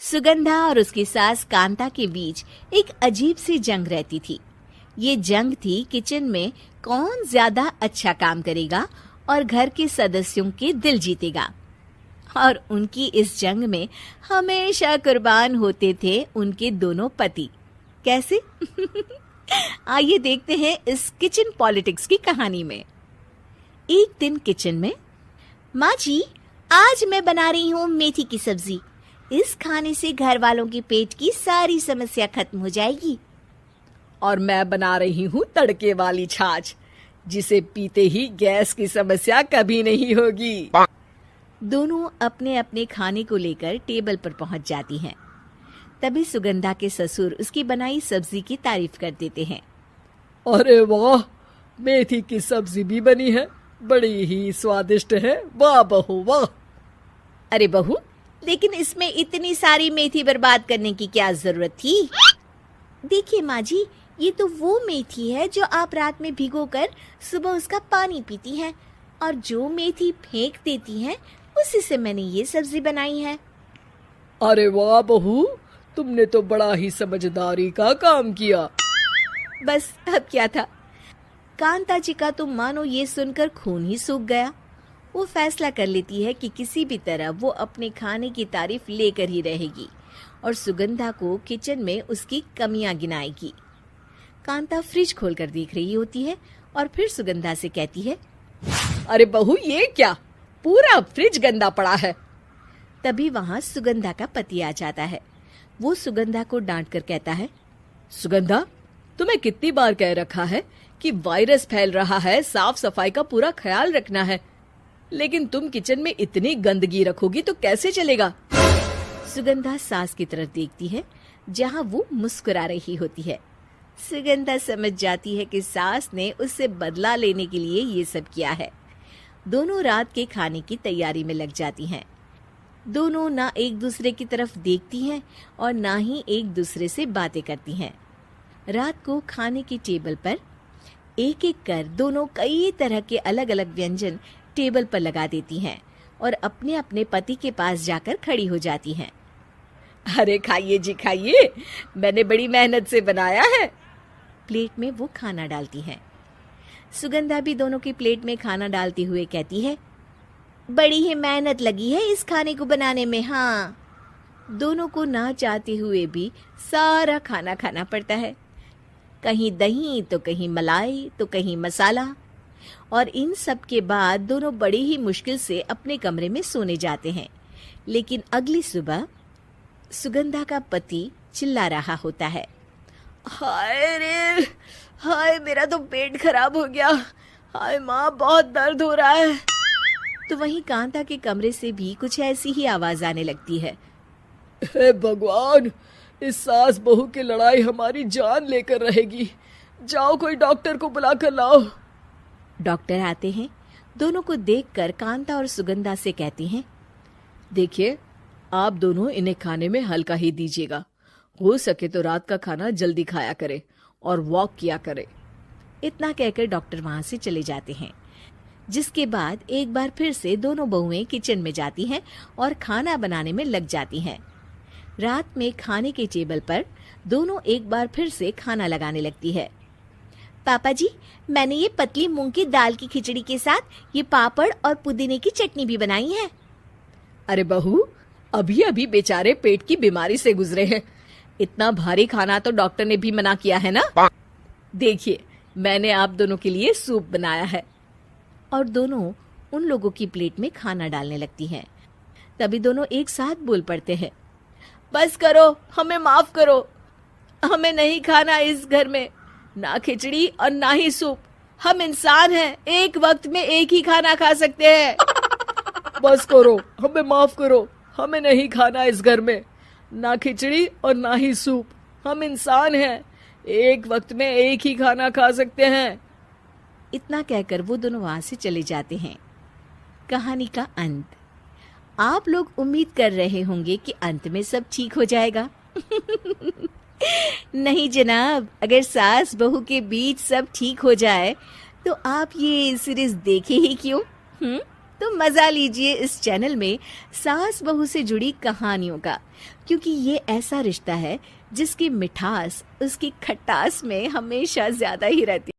सुगंधा और उसकी सास कांता के बीच एक अजीब सी जंग रहती थी। ये जंग थी किचन में कौन ज्यादा अच्छा काम करेगा और घर के सदस्यों के दिल जीतेगा। और उनकी इस जंग में हमेशा कुर्बान होते थे उनके दोनों पति। कैसे? आइए देखते हैं इस किचन पॉलिटिक्स की कहानी में। एक दिन किचन में, माँ जी, आज मैं बना रही हूँ मेथी की सब्जी। इस खाने से घर वालों के पेट की सारी समस्या खत्म हो जाएगी। और मैं बना रही हूँ तड़के वाली छाछ, जिसे पीते ही गैस की समस्या कभी नहीं होगी। दोनों अपने अपने खाने को लेकर टेबल पर पहुंच जाती हैं। तभी सुगंधा के ससुर उसकी बनाई सब्जी की तारीफ कर देते हैं। अरे वाह, मेथी की सब्जी भी बनी है, बड़ी ही स्वादिष्ट है। वाह बहू वाह। अरे बहू, लेकिन इसमें इतनी सारी मेथी बर्बाद करने की क्या जरूरत थी? देखिए माँ जी, ये तो वो मेथी है जो आप रात में भिगोकर सुबह उसका पानी पीती हैं, और जो मेथी फेंक देती हैं उसी से मैंने ये सब्जी बनाई है। अरे वाह बहू, तुमने तो बड़ा ही समझदारी का काम किया। बस अब क्या था, कांता जी का तो मानो ये सुनकर खून ही सूख गया। वो फैसला कर लेती है कि किसी भी तरह वो अपने खाने की तारीफ लेकर ही रहेगी और सुगंधा को किचन में उसकी कमियां गिनाएगी। कांता फ्रिज खोलकर देख रही होती है और फिर सुगंधा से कहती है, अरे बहू, ये क्या, पूरा फ्रिज गंदा पड़ा है। तभी वहां सुगंधा का पति आ जाता है। वो सुगंधा को डांट कर कहता है, सुगंधा, तुम्हें कितनी बार कह रखा है कि वायरस फैल रहा है, साफ सफाई का पूरा ख्याल रखना है, लेकिन तुम किचन में इतनी गंदगी रखोगी तो कैसे चलेगा। सुगंधा सास की तरफ देखती है जहां वो मुस्कुरा रही होती है। सुगंधा समझ जाती है कि सास ने उससे बदला लेने के लिए ये सब किया है। दोनों रात के खाने की तैयारी में लग जाती हैं। दोनों ना एक दूसरे की तरफ देखती हैं और ना ही एक दूसरे से बातें करती हैं। रात को खाने की टेबल पर एक एक कर दोनों कई तरह के अलग अलग व्यंजन टेबल पर लगा देती हैं और अपने अपने पति के पास जाकर खड़ी हो जाती हैं। अरे खाइए जी खाइए, मैंने बड़ी मेहनत से बनाया है। प्लेट में वो खाना डालती हैं। सुगंधा भी दोनों की प्लेट में खाना डालते हुए कहती है, बड़ी ही मेहनत लगी है इस खाने को बनाने में। हाँ, दोनों को ना चाहते हुए भी सारा खाना खाना पड़ता है। कहीं दही तो कहीं मलाई तो कहीं मसाला। और इन सब के बाद दोनों बड़ी ही मुश्किल से अपने कमरे में सोने जाते हैं। लेकिन अगली सुबह सुगंधा का पति चिल्ला रहा होता है, हाय रे, हाय मेरा तो पेट खराब हो गया, हाय माँ बहुत दर्द हो रहा है। तो वहीं कांता के कमरे से भी कुछ ऐसी ही आवाज आने लगती है। हे भगवान, इस सास बहू की लड़ाई हमारी जान लेकर रहेगी। जाओ कोई डॉक्टर को बुला कर लाओ। डॉक्टर आते हैं। दोनों को देखकर कांता और सुगंधा से कहती हैं, देखिए, आप दोनों इन्हें खाने में हल्का ही दीजिएगा। हो सके तो रात का खाना जल्दी खाया करे और वॉक किया करे। इतना कहकर डॉक्टर वहां से चले जाते हैं। जिसके बाद एक बार फिर से दोनों बहुएं किचन में जाती हैं और खाना बनाने में लग जाती हैं। रात में खाने के टेबल पर दोनों एक बार फिर से खाना लगाने लगती है। पापा जी, मैंने ये पतली मूंग की दाल की खिचड़ी के साथ ये पापड़ और पुदीने की चटनी भी बनाई है। अरे बहू, अभी अभी बेचारे पेट की बीमारी से गुजरे हैं, इतना भारी खाना तो डॉक्टर ने भी मना किया है ना। देखिए, मैंने आप दोनों के लिए सूप बनाया है। और दोनों उन लोगों की प्लेट में खाना डालने लगती हैं। तभी दोनों एक साथ बोल पड़ते हैं, बस करो, हमें माफ करो, हमें नहीं खाना इस घर में ना खिचड़ी और ना ही सूप। हम इंसान हैं, एक वक्त में एक ही खाना खा सकते हैं। बस करो, हमें माफ करो, हमें नहीं खाना इस घर में ना खिचड़ी और ना ही सूप। हम इंसान हैं, एक वक्त में एक ही खाना खा सकते हैं। इतना कहकर वो दोनों वहां से चले जाते हैं। कहानी का अंत। आप लोग उम्मीद कर रहे होंगे कि अंत में सब ठीक हो जाएगा। नहीं जनाब, अगर सास बहू के बीच सब ठीक हो जाए तो आप ये सीरीज देखे ही क्यों? तो मजा लीजिए इस चैनल में सास बहू से जुड़ी कहानियों का, क्योंकि ये ऐसा रिश्ता है जिसकी मिठास उसकी खटास में हमेशा ज्यादा ही रहती है।